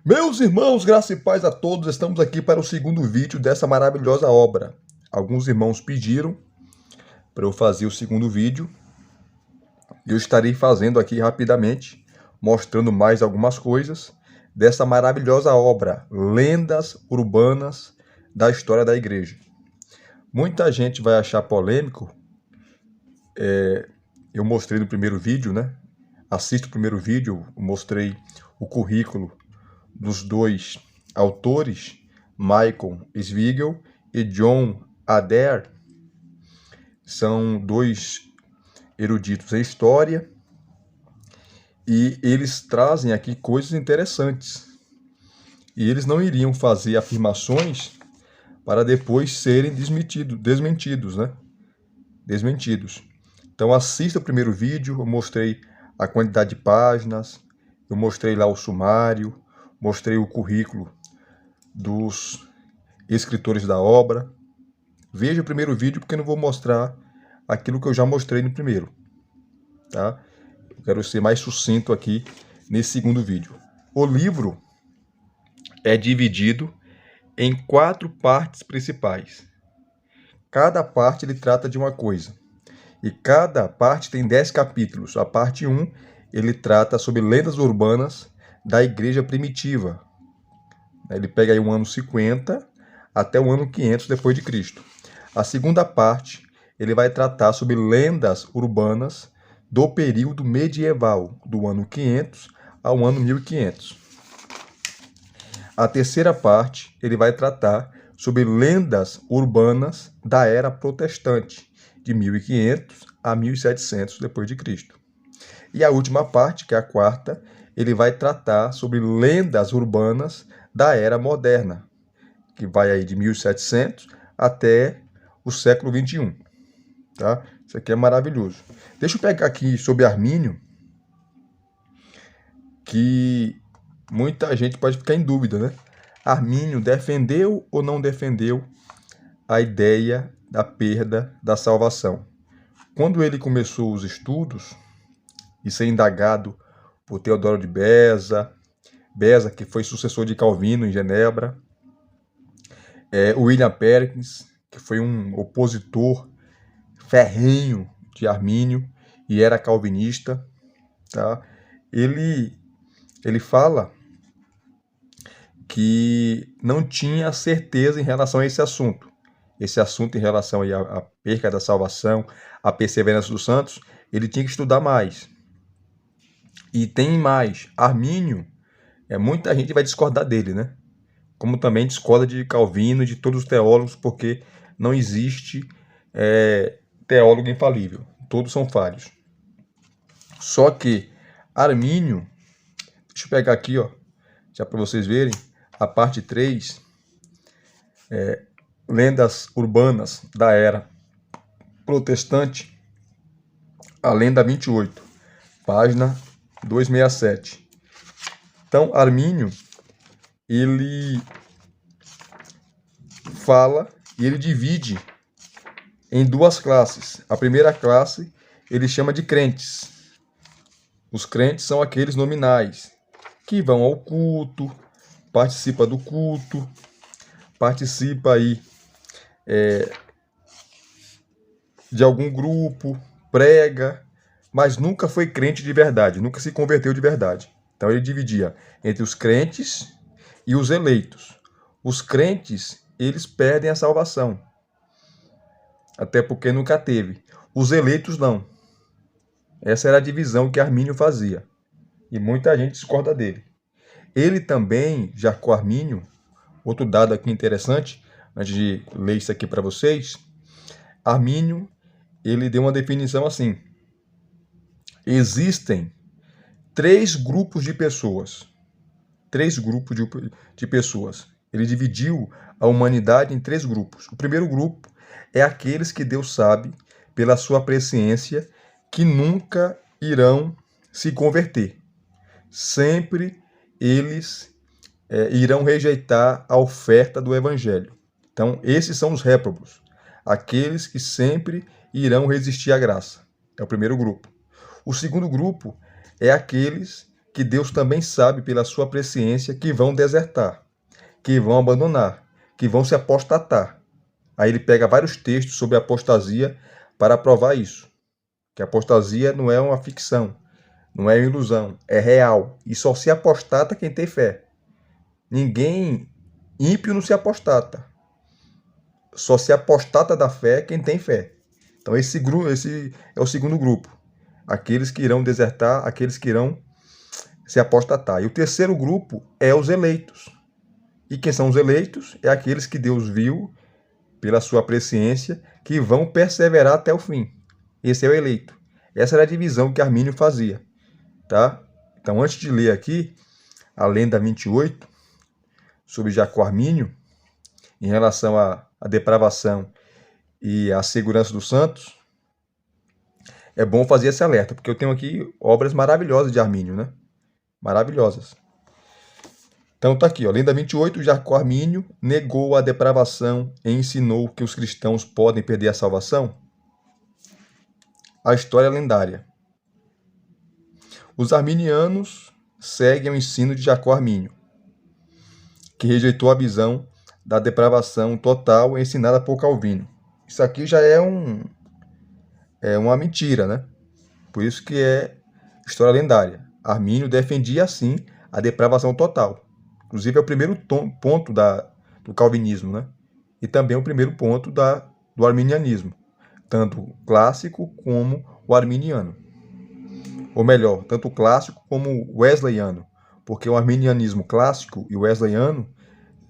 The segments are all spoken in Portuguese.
Meus irmãos, graça e paz a todos, estamos aqui para o segundo vídeo dessa maravilhosa obra. Alguns irmãos pediram para eu fazer o segundo vídeo. Eu estarei fazendo aqui rapidamente, mostrando mais algumas coisas dessa maravilhosa obra, Lendas Urbanas da História da Igreja. Muita gente vai achar polêmico, eu mostrei no primeiro vídeo, né? Assista o primeiro vídeo, eu mostrei o currículo dos dois autores, Michael Zweigel e John Adair. São dois eruditos em história e eles trazem aqui coisas interessantes. E eles não iriam fazer afirmações para depois serem desmentidos, né? Desmentidos. Então assista o primeiro vídeo, eu mostrei a quantidade de páginas, eu mostrei lá o sumário, mostrei o currículo dos escritores da obra. Veja o primeiro vídeo porque eu não vou mostrar aquilo que eu já mostrei no primeiro, tá? Eu quero ser mais sucinto aqui nesse segundo vídeo. O livro é dividido em 4 partes principais. Cada parte ele trata de uma coisa. E cada parte tem 10 capítulos. A parte 1, ele trata sobre lendas urbanas da igreja primitiva. Ele pega aí o ano 50 até o ano 500 depois de Cristo. A segunda parte, ele vai tratar sobre lendas urbanas do período medieval, do ano 500 ao ano 1500. A terceira parte, ele vai tratar sobre lendas urbanas da era protestante, de 1500 a 1700 depois de Cristo. E a última parte, que é a quarta, ele vai tratar sobre lendas urbanas da era moderna, que vai aí de 1700 até o século 21. Tá? Isso aqui é maravilhoso. Deixa eu pegar aqui sobre Armínio, que muita gente pode ficar em dúvida, né? Armínio defendeu ou não defendeu a ideia da perda da salvação? Quando ele começou os estudos, e ser indagado por Teodoro de Beza, que foi sucessor de Calvino em Genebra, William Perkins, que foi um opositor ferrenho de Armínio e era calvinista, tá? Ele fala que não tinha certeza em relação a esse assunto. Esse assunto em relação aí à perca da salvação, à perseverança dos santos, ele tinha que estudar mais. E tem mais, Armínio, muita gente vai discordar dele, né? Como também discorda de Calvino e de todos os teólogos, porque não existe teólogo infalível. Todos são falhos. Só que Armínio, deixa eu pegar aqui, ó, já para vocês verem, a parte 3, lendas urbanas da era protestante, a lenda 28, página 267. Então, Armínio, ele fala e ele divide em 2 classes. A primeira classe ele chama de crentes. Os crentes são aqueles nominais que vão ao culto, participa do culto, participa aí de algum grupo, prega, mas nunca foi crente de verdade, nunca se converteu de verdade. Então ele dividia entre os crentes e os eleitos. Os crentes, eles perdem a salvação, até porque nunca teve. Os eleitos não. Essa era a divisão que Armínio fazia. E muita gente discorda dele. Ele também, Jacó Armínio, outro dado aqui interessante, antes de ler isso aqui para vocês, Armínio, ele deu uma definição assim: existem 3 grupos de pessoas. 3 grupos de pessoas. Ele dividiu a humanidade em 3 grupos. O primeiro grupo é aqueles que Deus sabe, pela sua presciência, que nunca irão se converter. Sempre eles irão rejeitar a oferta do Evangelho. Então, esses são os réprobos, aqueles que sempre irão resistir à graça. É o primeiro grupo. O segundo grupo é aqueles que Deus também sabe pela sua presciência que vão desertar, que vão abandonar, que vão se apostatar. Aí ele pega vários textos sobre apostasia para provar isso. Que a apostasia não é uma ficção, não é uma ilusão, é real. E só se apostata quem tem fé. Ninguém ímpio não se apostata. Só se apostata da fé quem tem fé. Então esse é o segundo grupo. Aqueles que irão desertar, aqueles que irão se apostatar. E o terceiro grupo é os eleitos. E quem são os eleitos? É aqueles que Deus viu, pela sua presciência, que vão perseverar até o fim. Esse é o eleito. Essa era a divisão que Armínio fazia. Tá? Então, antes de ler aqui a lenda 28, sobre Jacó Armínio, em relação à depravação e à segurança dos santos, é bom fazer esse alerta, porque eu tenho aqui obras maravilhosas de Armínio, né? Maravilhosas. Então tá aqui, ó, lenda 28, Jacó Armínio negou a depravação e ensinou que os cristãos podem perder a salvação? A história lendária. Os arminianos seguem o ensino de Jacó Armínio, que rejeitou a visão da depravação total ensinada por Calvino. Isso aqui já é uma mentira, né? Por isso que é história lendária. Armínio defendia, assim, a depravação total. Inclusive, é o primeiro ponto do calvinismo, né? E também é o primeiro ponto do arminianismo, tanto o clássico como o arminiano. Ou melhor, tanto o clássico como o wesleyano, porque o arminianismo clássico e o wesleyano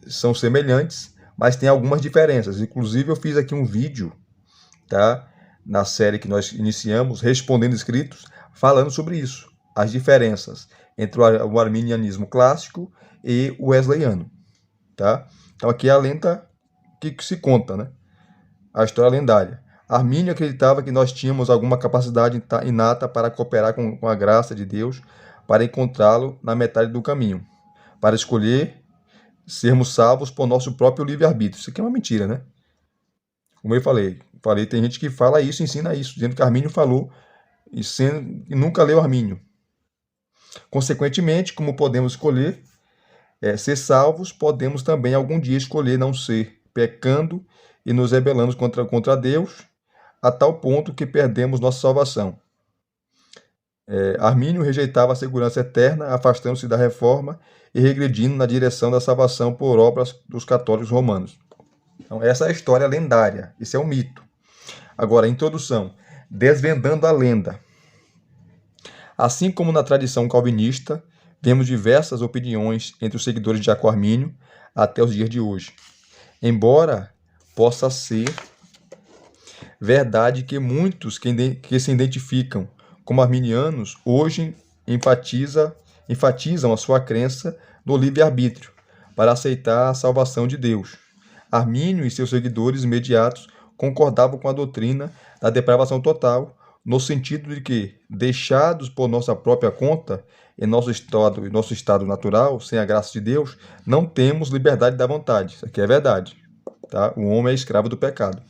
são semelhantes, mas tem algumas diferenças. Inclusive, eu fiz aqui um vídeo, tá? Na série que nós iniciamos, Respondendo Escritos, falando sobre isso, as diferenças entre o arminianismo clássico e o wesleyano, tá? Então aqui é a lenda que se conta, né? A história lendária. Armínio acreditava que nós tínhamos alguma capacidade inata para cooperar com a graça de Deus, para encontrá-lo na metade do caminho, para escolher sermos salvos por nosso próprio livre-arbítrio. Isso aqui é uma mentira, né? Como eu falei, tem gente que fala isso, ensina isso, dizendo que Armínio falou e nunca leu Armínio. Consequentemente, como podemos escolher ser salvos, podemos também algum dia escolher não ser, pecando e nos rebelando contra Deus, a tal ponto que perdemos nossa salvação. Armínio rejeitava a segurança eterna, afastando-se da reforma e regredindo na direção da salvação por obras dos católicos romanos. Então, essa é a história lendária, esse é um mito. Agora, introdução. Desvendando a lenda. Assim como na tradição calvinista, vemos diversas opiniões entre os seguidores de Jacó Armínio até os dias de hoje. Embora possa ser verdade que muitos que se identificam como arminianos hoje enfatizam a sua crença no livre-arbítrio para aceitar a salvação de Deus. Armínio e seus seguidores imediatos concordavam com a doutrina da depravação total, no sentido de que, deixados por nossa própria conta, em nosso estado natural, sem a graça de Deus, não temos liberdade da vontade. Isso aqui é verdade. Tá? O homem é escravo do pecado.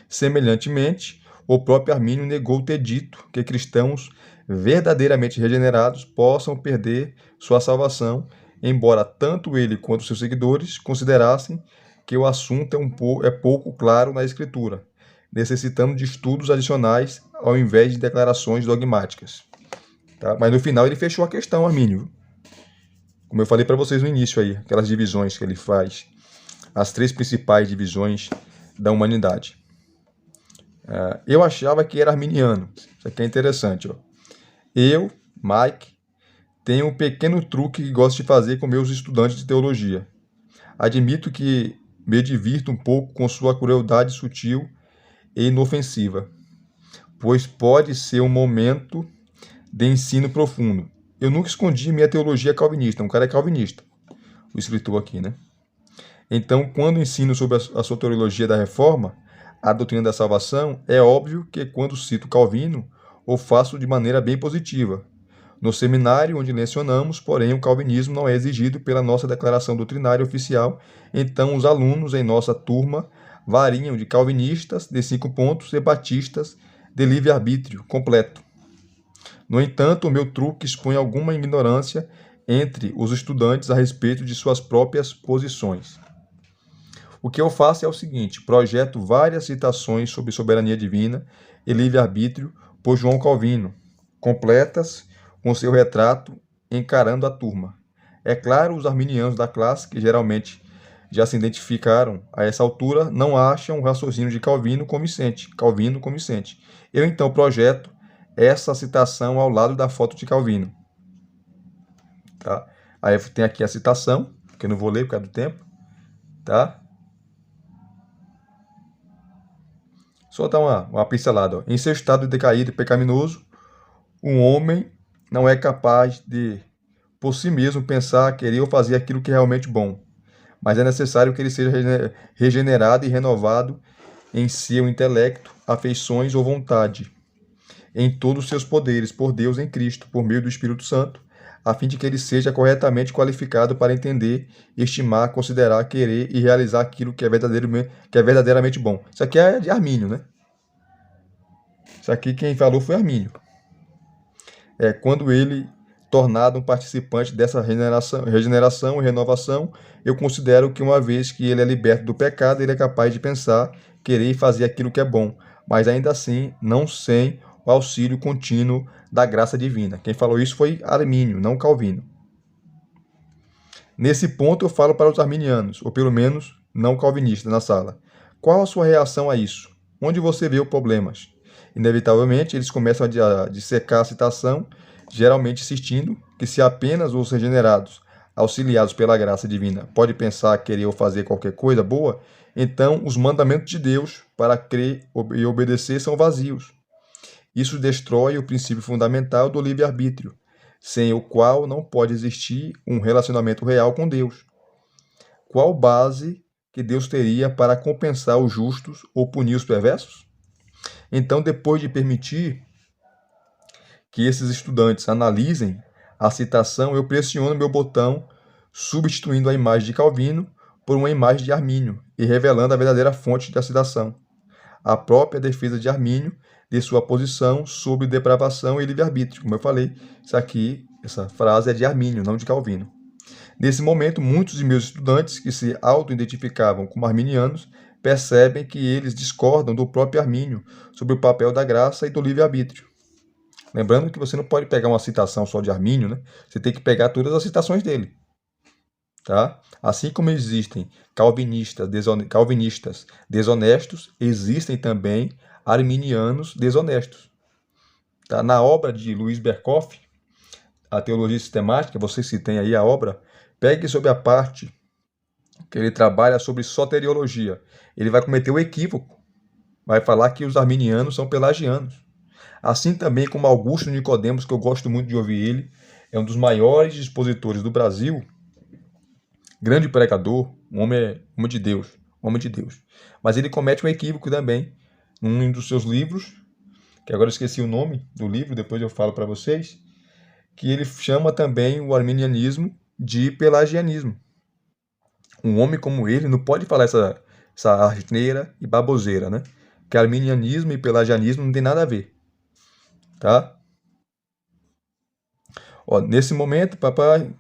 Semelhantemente, o próprio Armínio negou ter dito que cristãos verdadeiramente regenerados possam perder sua salvação, embora tanto ele quanto seus seguidores considerassem que o assunto é pouco claro na Escritura, necessitando de estudos adicionais ao invés de declarações dogmáticas. Tá? Mas no final ele fechou a questão, Armínio. Como eu falei para vocês no início aí, aquelas divisões que ele faz, as 3 principais divisões da humanidade. Eu achava que era arminiano. Isso aqui é interessante. Ó. Eu, Mike, tenho um pequeno truque que gosto de fazer com meus estudantes de teologia. Admito que me divirto um pouco com sua crueldade sutil e inofensiva, pois pode ser um momento de ensino profundo. Eu nunca escondi minha teologia calvinista. Um cara é calvinista, o escritor aqui, né? Então, quando ensino sobre a soteriologia da reforma, a doutrina da salvação, é óbvio que quando cito Calvino, o faço de maneira bem positiva. No seminário onde lecionamos, porém, o calvinismo não é exigido pela nossa declaração doutrinária oficial, então os alunos em nossa turma variam de calvinistas de 5 pontos e batistas de livre-arbítrio completo. No entanto, o meu truque expõe alguma ignorância entre os estudantes a respeito de suas próprias posições. O que eu faço é o seguinte: projeto várias citações sobre soberania divina e livre-arbítrio por João Calvino, completas com seu retrato encarando a turma. É claro, os arminianos da classe, que geralmente já se identificaram a essa altura, não acham o raciocínio de Calvino convincente. Eu então projeto essa citação ao lado da foto de Calvino. Tá? Aí tem aqui a citação, que eu não vou ler por causa do tempo. Tá? Só dar uma pincelada. Ó. Em seu estado decaído e pecaminoso, um homem não é capaz de, por si mesmo, pensar, querer ou fazer aquilo que é realmente bom. Mas é necessário que ele seja regenerado e renovado em seu intelecto, afeições ou vontade, em todos os seus poderes, por Deus em Cristo, por meio do Espírito Santo, a fim de que ele seja corretamente qualificado para entender, estimar, considerar, querer e realizar aquilo que é verdadeiramente bom. Isso aqui é de Armínio, né? Isso aqui quem falou foi Armínio. É quando ele, tornado um participante dessa regeneração e renovação, eu considero que uma vez que ele é liberto do pecado, ele é capaz de pensar, querer e fazer aquilo que é bom, mas ainda assim não sem o auxílio contínuo da graça divina. Quem falou isso foi Armínio, não Calvino. Nesse ponto eu falo para os arminianos, ou pelo menos não calvinistas na sala. Qual a sua reação a isso? Onde você vê os problemas? Inevitavelmente, eles começam a dissecar a citação, geralmente insistindo que se apenas os regenerados, auxiliados pela graça divina, pode pensar, querer ou fazer qualquer coisa boa, então os mandamentos de Deus para crer e obedecer são vazios. Isso destrói o princípio fundamental do livre-arbítrio, sem o qual não pode existir um relacionamento real com Deus. Qual base que Deus teria para compensar os justos ou punir os perversos? Então, depois de permitir que esses estudantes analisem a citação, eu pressiono meu botão, substituindo a imagem de Calvino por uma imagem de Armínio e revelando a verdadeira fonte da citação. A própria defesa de Armínio de sua posição sobre depravação e livre-arbítrio. Como eu falei, essa frase é de Armínio, não de Calvino. Nesse momento, muitos de meus estudantes que se auto-identificavam como arminianos percebem que eles discordam do próprio Armínio sobre o papel da graça e do livre-arbítrio. Lembrando que você não pode pegar uma citação só de Armínio, né? Você tem que pegar todas as citações dele. Tá? Assim como existem calvinistas desonestos, existem também arminianos desonestos. Tá? Na obra de Luiz Berkoff, a Teologia Sistemática, vocês que têm aí a obra, pegue sobre a parte que ele trabalha sobre soteriologia. Ele vai cometer o equívoco, vai falar que os arminianos são pelagianos. Assim também como Augusto Nicodemos, que eu gosto muito de ouvir ele, é um dos maiores expositores do Brasil, grande pregador, homem de Deus. Mas ele comete um equívoco também, num dos seus livros, que agora eu esqueci o nome do livro, depois eu falo para vocês, que ele chama também o arminianismo de pelagianismo. Um homem como ele não pode falar essa asneira e baboseira, né? Que arminianismo e pelagianismo não tem nada a ver. Tá? Ó, nesse momento, papai,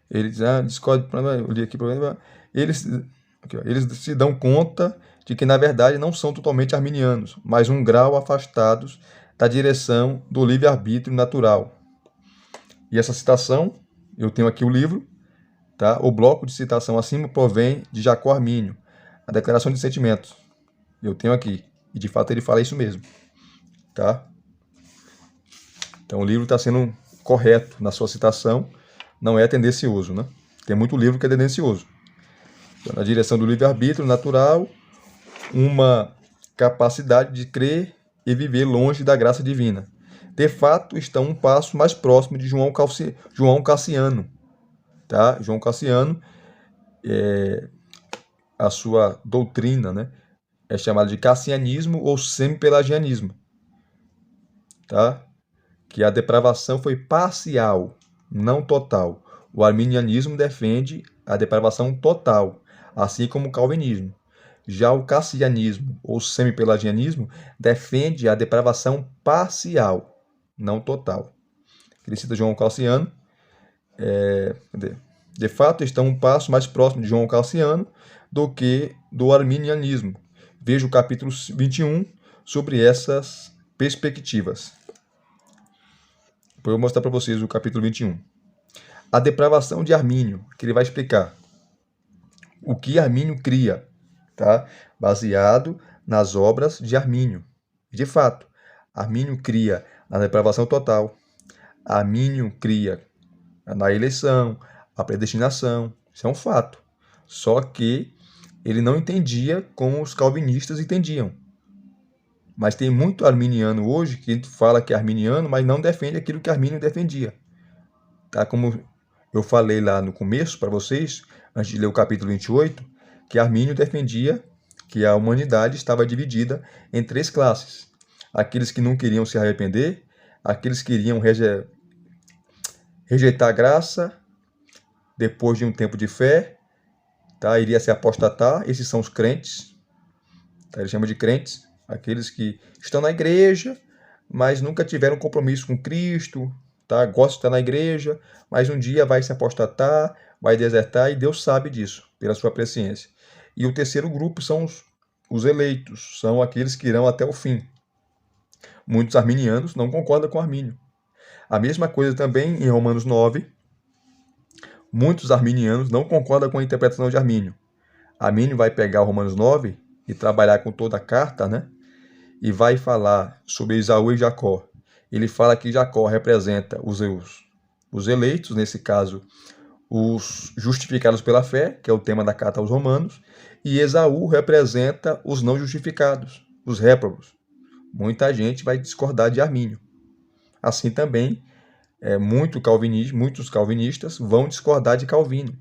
eles discordam, eu li aqui, eles se dão conta de que, na verdade, não são totalmente arminianos, mas um grau afastados da direção do livre-arbítrio natural. E essa citação, eu tenho aqui o livro, tá? O bloco de citação acima provém de Jacó Armínio, a Declaração de Sentimentos. Eu tenho aqui, e de fato ele fala isso mesmo. Tá? Então o livro está sendo correto na sua citação, não é tendencioso, né? Tem muito livro que é tendencioso. Então, na direção do livre-arbítrio natural, uma capacidade de crer e viver longe da graça divina. De fato, está um passo mais próximo de João Cassiano. Tá? João Cassiano, a sua doutrina, né, é chamada de cassianismo ou semi-pelagianismo. Tá? Que a depravação foi parcial, não total. O arminianismo defende a depravação total, assim como o calvinismo. Já o cassianismo ou semi-pelagianismo defende a depravação parcial. não total. Ele cita João Calciano. De fato, estão um passo mais próximo de João Calciano do que do arminianismo. Veja o capítulo 21 sobre essas perspectivas. Depois eu vou mostrar para vocês o capítulo 21. A depravação de Armínio, que ele vai explicar o que Armínio cria, tá? Baseado nas obras de Armínio. De fato, Armínio cria a depravação total, Armínio cria na eleição, a predestinação, isso é um fato. Só que ele não entendia como os calvinistas entendiam. Mas tem muito arminiano hoje que fala que é arminiano, mas não defende aquilo que Armínio defendia. Tá? Como eu falei lá no começo para vocês, antes de ler o capítulo 28, que Armínio defendia que a humanidade estava dividida em 3 classes. Aqueles que não queriam se arrepender, aqueles que queriam rejeitar a graça, depois de um tempo de fé, tá? Iria se apostatar. Esses são os crentes, tá? Ele chama de crentes, aqueles que estão na igreja, mas nunca tiveram compromisso com Cristo, tá? Gostam de estar na igreja, mas um dia vai se apostatar, vai desertar, e Deus sabe disso, pela sua presciência. E o terceiro grupo são os eleitos, são aqueles que irão até o fim. Muitos arminianos não concordam com Armínio. A mesma coisa também em Romanos 9. Muitos arminianos não concordam com a interpretação de Armínio. Armínio vai pegar o Romanos 9 e trabalhar com toda a carta, né? E vai falar sobre Esaú e Jacó. Ele fala que Jacó representa os eleitos, nesse caso, os justificados pela fé, que é o tema da carta aos Romanos, e Esaú representa os não justificados, os réprobos. Muita gente vai discordar de Armínio. Assim também, muitos calvinistas vão discordar de Calvino.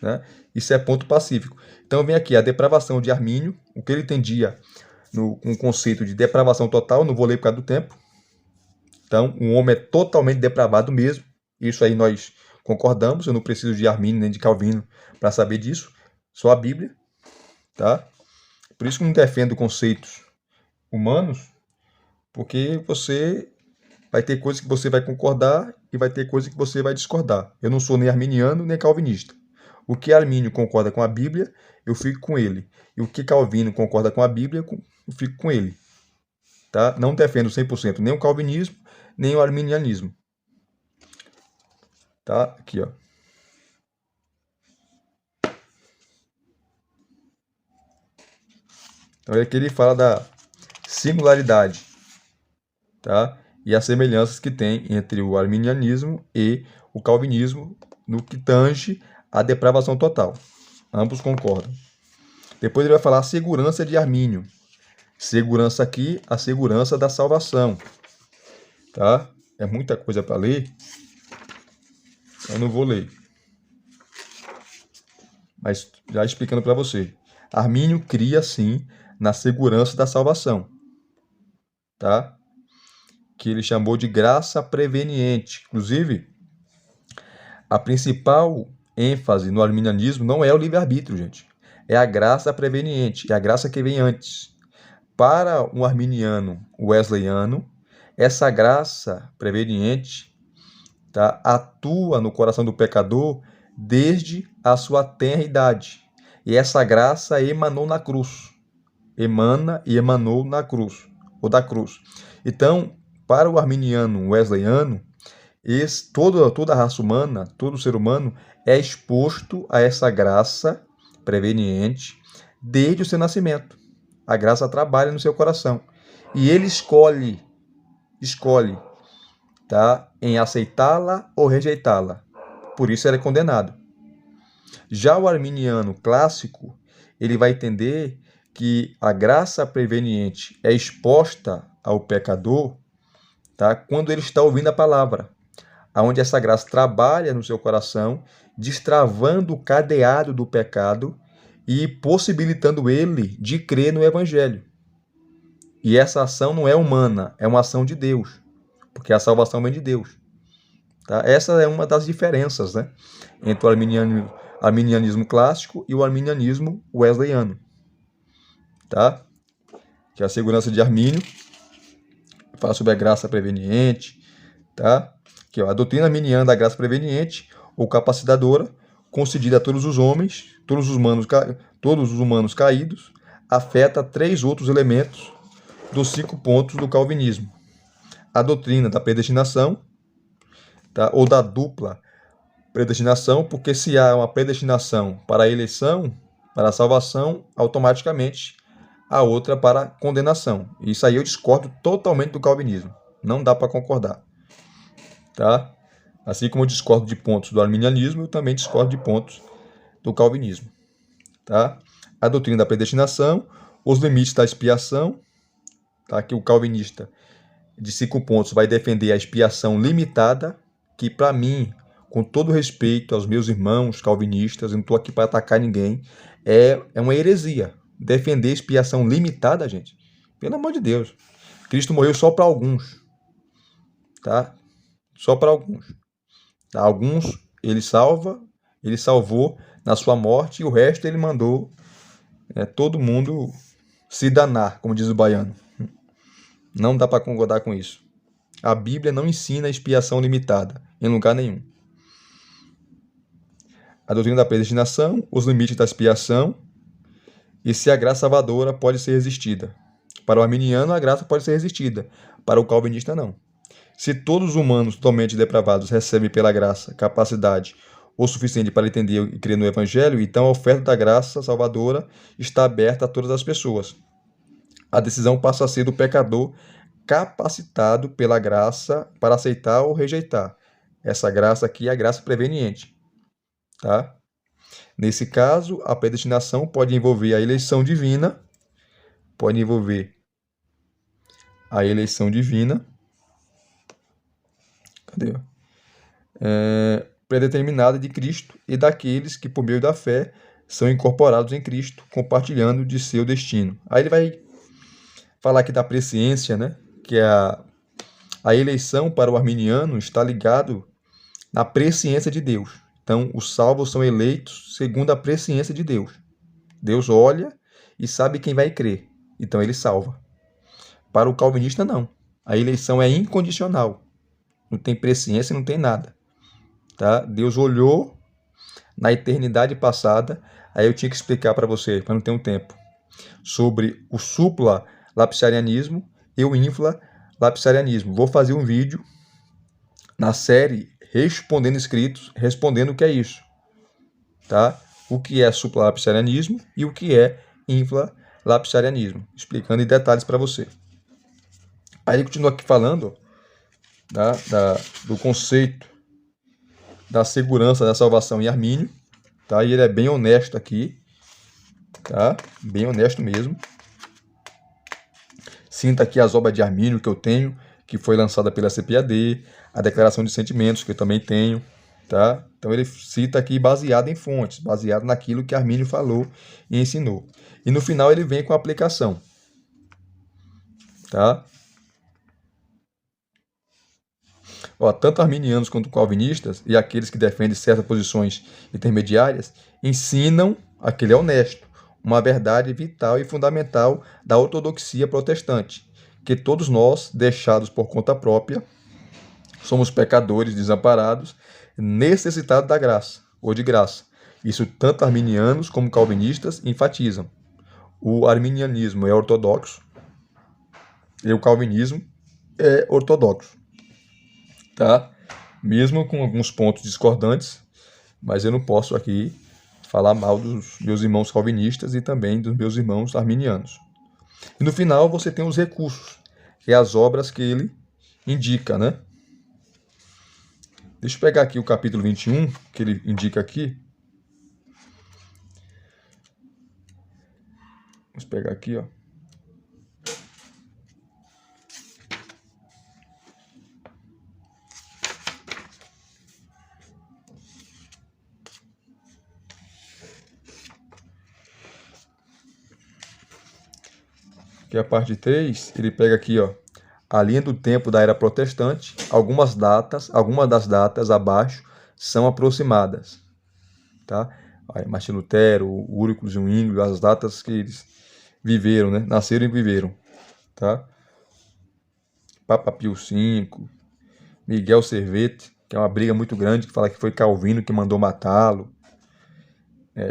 Né? Isso é ponto pacífico. Então vem aqui a depravação de Armínio, o que ele entendia no conceito de depravação total, não vou ler por causa do tempo. Então, um homem é totalmente depravado mesmo. Isso aí nós concordamos, eu não preciso de Armínio nem de Calvino para saber disso, só a Bíblia. Tá? Por isso que eu não defendo conceitos humanos, porque você vai ter coisas que você vai concordar e vai ter coisas que você vai discordar. Eu não sou nem arminiano nem calvinista. O que Armínio concorda com a Bíblia, eu fico com ele. E o que Calvino concorda com a Bíblia, eu fico com ele. Tá? Não defendo 100% nem o calvinismo, nem o arminianismo. Tá? Aqui, ó. Então, aqui ele fala da singularidade, tá? E as semelhanças que tem entre o arminianismo e o calvinismo no que tange a depravação total. Ambos concordam. Depois ele vai falar a segurança de Armínio. Segurança aqui, a segurança da salvação. Tá? É muita coisa para ler. Eu não vou ler. Mas já explicando para você. Armínio cria, sim, na segurança da salvação. Tá? Que ele chamou de graça preveniente. Inclusive, a principal ênfase no arminianismo não é o livre-arbítrio, gente. É a graça preveniente, é a graça que vem antes. Para um arminiano wesleyano, essa graça preveniente, tá, atua no coração do pecador desde a sua tenra idade. E essa graça emanou na cruz. Emana e emanou na cruz, ou da cruz. Então, para o arminiano wesleyano, toda a raça humana, todo ser humano é exposto a essa graça preveniente desde o seu nascimento. A graça trabalha no seu coração. E ele escolhe, tá, em aceitá-la ou rejeitá-la. Por isso ele é condenado. Já o arminiano clássico, ele vai entender que a graça preveniente é exposta ao pecador, tá, quando ele está ouvindo a palavra, onde essa graça trabalha no seu coração, destravando o cadeado do pecado e possibilitando ele de crer no Evangelho. E essa ação não é humana, é uma ação de Deus, porque a salvação vem de Deus. Tá? Essa é uma das diferenças, né, entre o arminianismo clássico e o arminianismo wesleyano. Tá? Que é a segurança de Armínio. fala sobre a graça preveniente, tá? Aqui, ó, a doutrina arminiana da graça preveniente ou capacitadora, concedida a todos os homens, todos os humanos caídos, afeta 3 outros elementos dos 5 pontos do calvinismo. A doutrina da predestinação, tá? Ou da dupla predestinação, porque se há uma predestinação para a eleição, para a salvação, automaticamente a outra para a condenação. Isso aí eu discordo totalmente do calvinismo. Não dá para concordar. Tá? Assim como eu discordo de pontos do arminianismo, eu também discordo de pontos do calvinismo. Tá? A doutrina da predestinação, os limites da expiação, tá? Que o calvinista de 5 pontos vai defender a expiação limitada, que para mim, com todo respeito aos meus irmãos calvinistas, eu não estou aqui para atacar ninguém, é uma heresia. Defender expiação limitada, gente, pelo amor de Deus. Cristo morreu só para alguns, tá? Só para alguns. Tá? Alguns ele salvou na sua morte, e o resto ele mandou todo mundo se danar, como diz o baiano. Não dá para concordar com isso. A Bíblia não ensina expiação limitada, em lugar nenhum. A doutrina da predestinação, os limites da expiação, e se a graça salvadora pode ser resistida. Para o arminiano, a graça pode ser resistida. Para o calvinista, não. Se todos os humanos totalmente depravados recebem pela graça capacidade o suficiente para entender e crer no Evangelho, então a oferta da graça salvadora está aberta a todas as pessoas. A decisão passa a ser do pecador capacitado pela graça para aceitar ou rejeitar. Essa graça aqui é a graça preveniente. Tá? Nesse caso, a predestinação pode envolver a eleição divina, cadê? Predeterminada de Cristo e daqueles que, por meio da fé, são incorporados em Cristo, compartilhando de seu destino. Aí ele vai falar aqui da presciência, né? Que a eleição para o arminiano está ligado na presciência de Deus. Então, os salvos são eleitos segundo a presciência de Deus. Deus olha e sabe quem vai crer. Então, ele salva. Para o calvinista, não. A eleição é incondicional. Não tem presciência, não tem nada. Tá? Deus olhou na eternidade passada. Aí eu tinha que explicar para você, para não ter um tempo, sobre o supla-lapsarianismo e o infla-lapsarianismo. Vou fazer um vídeo na série Respondendo Inscritos, respondendo o que é isso. Tá? O que é supra-lapsarianismo e o que é infra-lapsarianismo. Explicando em detalhes para você. Aí ele continua aqui falando do conceito da segurança da salvação em Armínio. Tá? E ele é bem honesto aqui. Tá? Bem honesto mesmo. Sinta aqui as obras de Armínio que eu tenho, que foi lançada pela CPAD, a Declaração de Sentimentos, que eu também tenho, tá? Então ele cita aqui baseado em fontes, baseado naquilo que Armínio falou e ensinou. E no final ele vem com a aplicação, tá? Ó, tanto arminianos quanto calvinistas e aqueles que defendem certas posições intermediárias ensinam, aquele é honesto, uma verdade vital e fundamental da ortodoxia protestante, que todos nós, deixados por conta própria, somos pecadores desamparados, necessitados da graça, ou de graça. Isso tanto arminianos como calvinistas enfatizam. O arminianismo é ortodoxo e o calvinismo é ortodoxo. Tá? Mesmo com alguns pontos discordantes, mas eu não posso aqui falar mal dos meus irmãos calvinistas e também dos meus irmãos arminianos. E no final você tem os recursos, que é as obras que ele indica, né? Deixa eu pegar aqui o capítulo 21, que ele indica aqui. Vamos pegar aqui, ó. Que é a parte 3, ele pega aqui, ó, a linha do tempo da era protestante, algumas das datas abaixo são aproximadas, tá? Aí, Martim Lutero, Úrico e Zwinglio, as datas que eles viveram, né? Nasceram e viveram, tá? Papa Pio V, Miguel Servet, que é uma briga muito grande, que fala que foi Calvino que mandou matá-lo,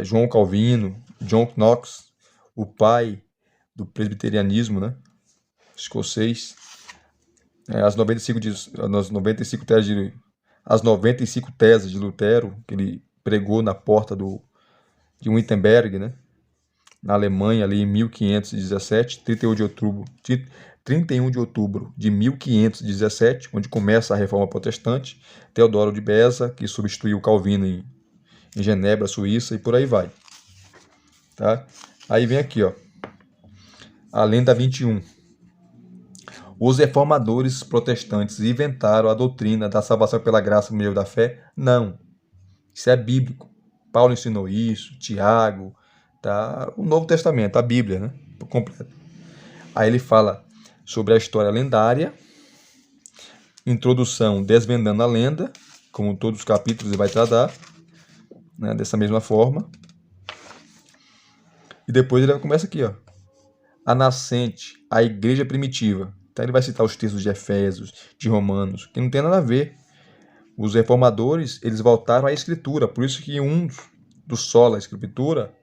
João Calvino, John Knox, o pai do presbiterianismo, né, escocês, as 95 teses de Lutero, que ele pregou na porta de Wittenberg, né, na Alemanha, ali em 1517, 31 de outubro de 1517, onde começa a Reforma Protestante, Teodoro de Beza, que substituiu Calvino em Genebra, Suíça, e por aí vai. Tá? Aí vem aqui, ó, a Lenda 21. Os reformadores protestantes inventaram a doutrina da salvação pela graça por meio da fé? Não. Isso é bíblico. Paulo ensinou isso, Tiago, tá? O Novo Testamento, a Bíblia, né? Por completo. Aí ele fala sobre a história lendária, introdução desvendando a lenda, como todos os capítulos ele vai tratar, né? Dessa mesma forma. E depois ele começa aqui, ó. A nascente, a igreja primitiva. Então ele vai citar os textos de Efésios, de Romanos, que não tem nada a ver. Os reformadores, eles voltaram à escritura, por isso que um dos sola escritura,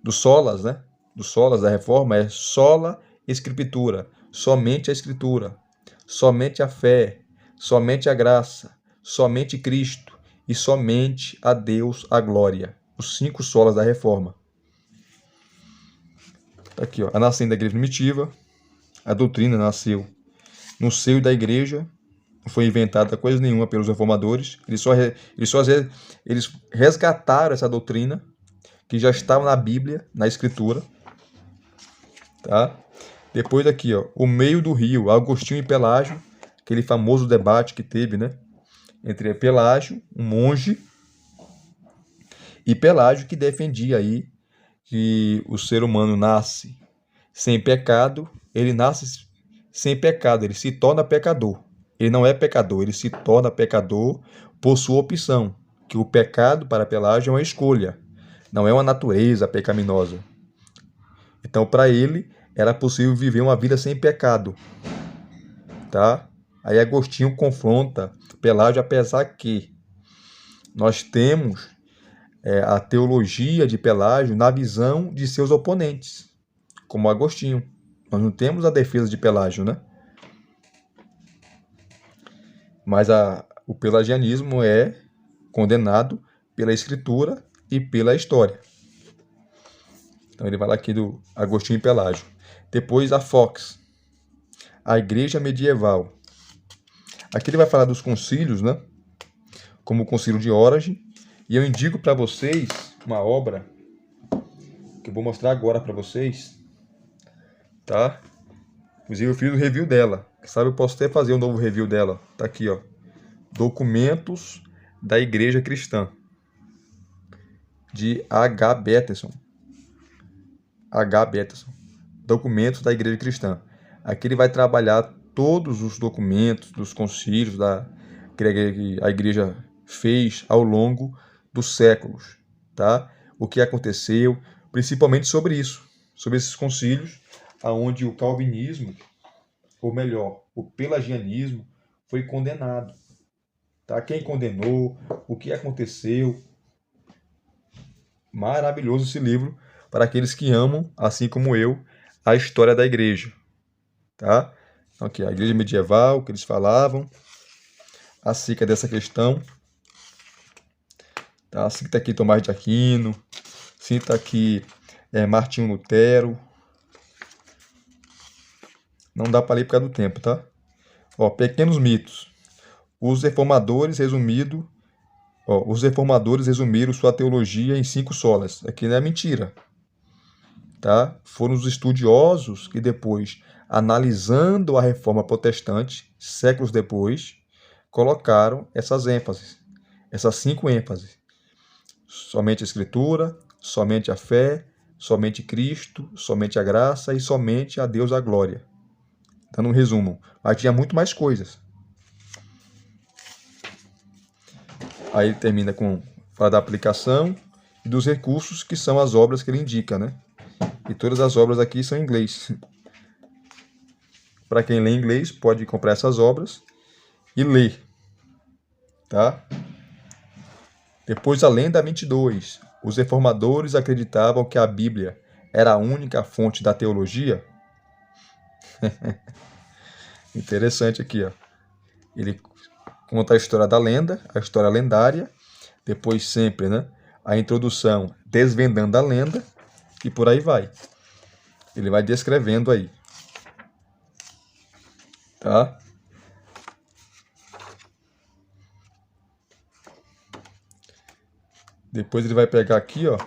dos solas, né? Dos solas da reforma é sola escritura, somente a escritura, somente a fé, somente a graça, somente Cristo e somente a Deus a glória. Os 5 solas da reforma. Tá aqui, ó, a nascente da igreja primitiva, a doutrina nasceu no seio da igreja, não foi inventada coisa nenhuma pelos reformadores, eles resgataram essa doutrina que já estava na Bíblia, na Escritura, tá? Depois aqui, ó, o meio do rio, Agostinho e Pelágio, aquele famoso debate que teve, né, entre Pelágio, um monge, e Pelágio, que defendia aí que o ser humano nasce sem pecado, ele nasce sem pecado, ele se torna pecador. Ele não é pecador, ele se torna pecador por sua opção, que o pecado para Pelágio é uma escolha, não é uma natureza pecaminosa. Então, para ele, era possível viver uma vida sem pecado, tá? Aí Agostinho confronta Pelágio, apesar que nós temos a teologia de Pelágio na visão de seus oponentes, como Agostinho. Nós não temos a defesa de Pelágio, né? Mas o pelagianismo é condenado pela Escritura e pela história. Então ele vai lá aqui do Agostinho e Pelágio. Depois a Fox, a Igreja Medieval. Aqui ele vai falar dos concílios, né? Como o Concílio de Oragem. E eu indico para vocês uma obra que eu vou mostrar agora para vocês, tá? Inclusive eu fiz o review dela. Quem sabe eu posso até fazer um novo review dela. Tá aqui, ó. Documentos da Igreja Cristã, de H. Beterson. H. Beterson. Documentos da Igreja Cristã. Aqui ele vai trabalhar todos os documentos dos concílios que a Igreja fez ao longo dos séculos, tá? O que aconteceu, principalmente sobre isso, sobre esses concílios, aonde o calvinismo, ou melhor, o pelagianismo, foi condenado. Tá? Quem condenou, o que aconteceu. Maravilhoso esse livro para aqueles que amam, assim como eu, a história da igreja. Tá? Então, aqui, a igreja medieval, que eles falavam, acerca dessa questão. Tá? Cita aqui Tomás de Aquino, cita aqui Martinho Lutero. Não dá para ler por causa do tempo, tá? Ó, pequenos mitos. Os reformadores resumiram sua teologia em 5 solas. Aqui não é mentira, tá? Foram os estudiosos que depois, analisando a reforma protestante, séculos depois, colocaram essas ênfases, essas 5 ênfases. Somente a Escritura, somente a fé, somente Cristo, somente a graça e somente a Deus a glória. Dando um resumo. Mas tinha muito mais coisas. Aí ele termina com fala da aplicação e dos recursos, que são as obras que ele indica, né? E todas as obras aqui são em inglês. para quem lê inglês, pode comprar essas obras e ler, tá? Depois, a Lenda 22. Os reformadores acreditavam que a Bíblia era a única fonte da teologia. Interessante aqui, ó. Ele conta a história da lenda, a história lendária, depois sempre, né, a introdução desvendando a lenda e por aí vai. Ele vai descrevendo aí, tá? Depois ele vai pegar aqui, ó.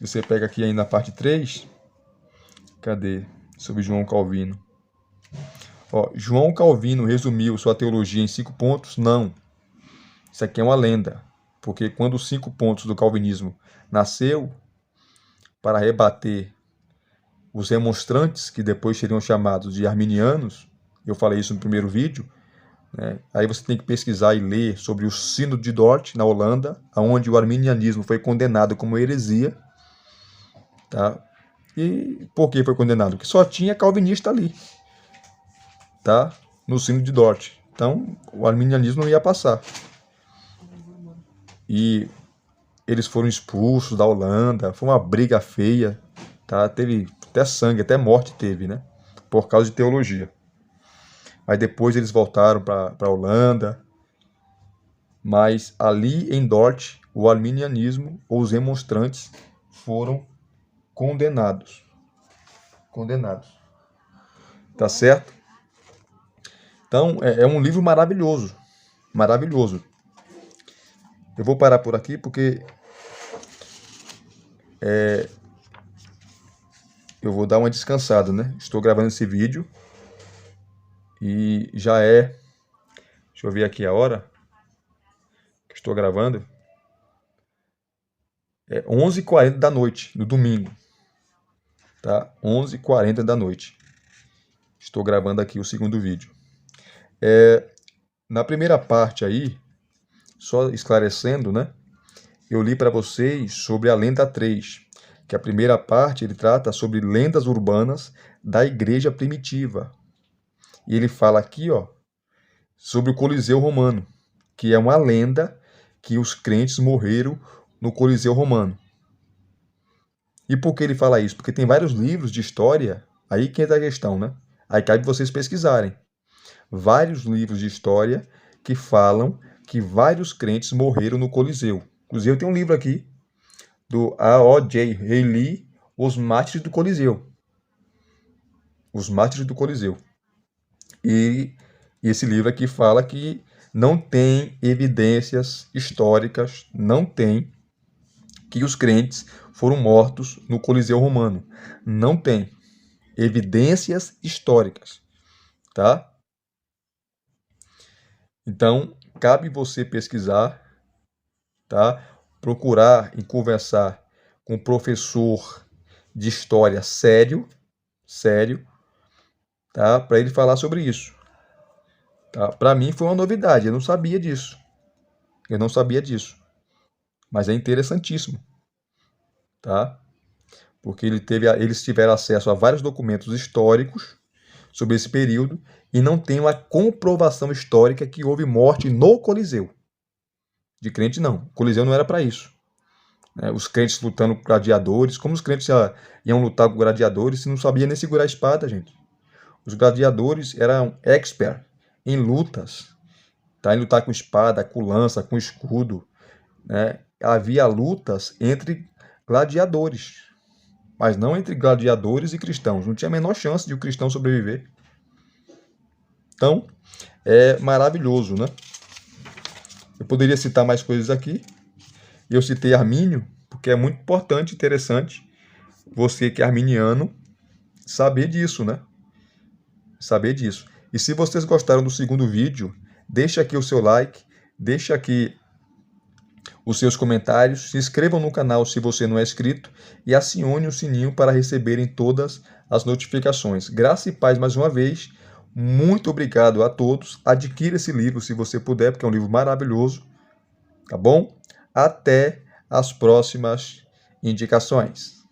Você pega aqui aí na parte 3. Cadê? Sobre João Calvino. Ó, João Calvino resumiu sua teologia em 5 pontos? Não. Isso aqui é uma lenda. Porque quando os 5 pontos do calvinismo nasceu para rebater os remonstrantes, que depois seriam chamados de arminianos, eu falei isso no primeiro vídeo, né? Aí você tem que pesquisar e ler sobre o Sínodo de Dort, na Holanda, onde o arminianismo foi condenado como heresia. Tá? E por que foi condenado? Porque só tinha calvinista ali, tá? No Sínodo de Dort. Então, o arminianismo não ia passar. E eles foram expulsos da Holanda, foi uma briga feia, tá? Teve até sangue, até morte teve, né? Por causa de teologia. Mas depois eles voltaram para a Holanda. Mas ali em Dort, o arminianismo, ou os remonstrantes, foram condenados. Condenados. Tá certo? Então, é um livro maravilhoso. Maravilhoso. Eu vou parar por aqui porque eu vou dar uma descansada, né? Estou gravando esse vídeo e já é... Deixa eu ver aqui a hora que estou gravando. É 11h40 da noite, no domingo. Tá? 11h40 da noite. Estou gravando aqui o segundo vídeo. Na primeira parte aí, só esclarecendo, né? Eu li para vocês sobre a Lenda 3, que a primeira parte ele trata sobre lendas urbanas da igreja primitiva. E ele fala aqui, ó, sobre o Coliseu Romano, que é uma lenda que os crentes morreram no Coliseu Romano. E por que ele fala isso? Porque tem vários livros de história, aí que entra a questão, né? Aí cabe vocês pesquisarem. Vários livros de história que falam que vários crentes morreram no Coliseu. Inclusive, eu tenho um livro aqui do A.O.J. Haley, Os Mártires do Coliseu. Os Mártires do Coliseu. E esse livro aqui fala que não tem evidências históricas, não tem que os crentes foram mortos no Coliseu Romano. Não tem evidências históricas, tá? Então, cabe você pesquisar, tá? Procurar e conversar com um professor de história sério, tá? Para ele falar sobre isso. Tá? Para mim foi uma novidade, eu não sabia disso. Eu não sabia disso. Mas é interessantíssimo, tá? Porque eles tiveram acesso a vários documentos históricos sobre esse período e não tem uma comprovação histórica que houve morte no Coliseu. De crente, não. O Coliseu não era para isso. Os crentes lutando com gladiadores. Como os crentes iam lutar com gladiadores se não sabiam nem segurar a espada, gente? Os gladiadores eram expert em lutas. Tá? Em lutar com espada, com lança, com escudo. Né? Havia lutas entre gladiadores. Mas não entre gladiadores e cristãos. Não tinha a menor chance de o cristão sobreviver. Então, é maravilhoso, né? Eu poderia citar mais coisas aqui. Eu citei Armínio, porque é muito importante e interessante você que é arminiano saber disso, né? Saber disso. E se vocês gostaram do segundo vídeo, deixa aqui o seu like, deixa aqui os seus comentários, se inscrevam no canal se você não é inscrito e acione o sininho para receberem todas as notificações. Graça e paz mais uma vez. Muito obrigado a todos. Adquira esse livro se você puder, porque é um livro maravilhoso. Tá bom? Até as próximas indicações.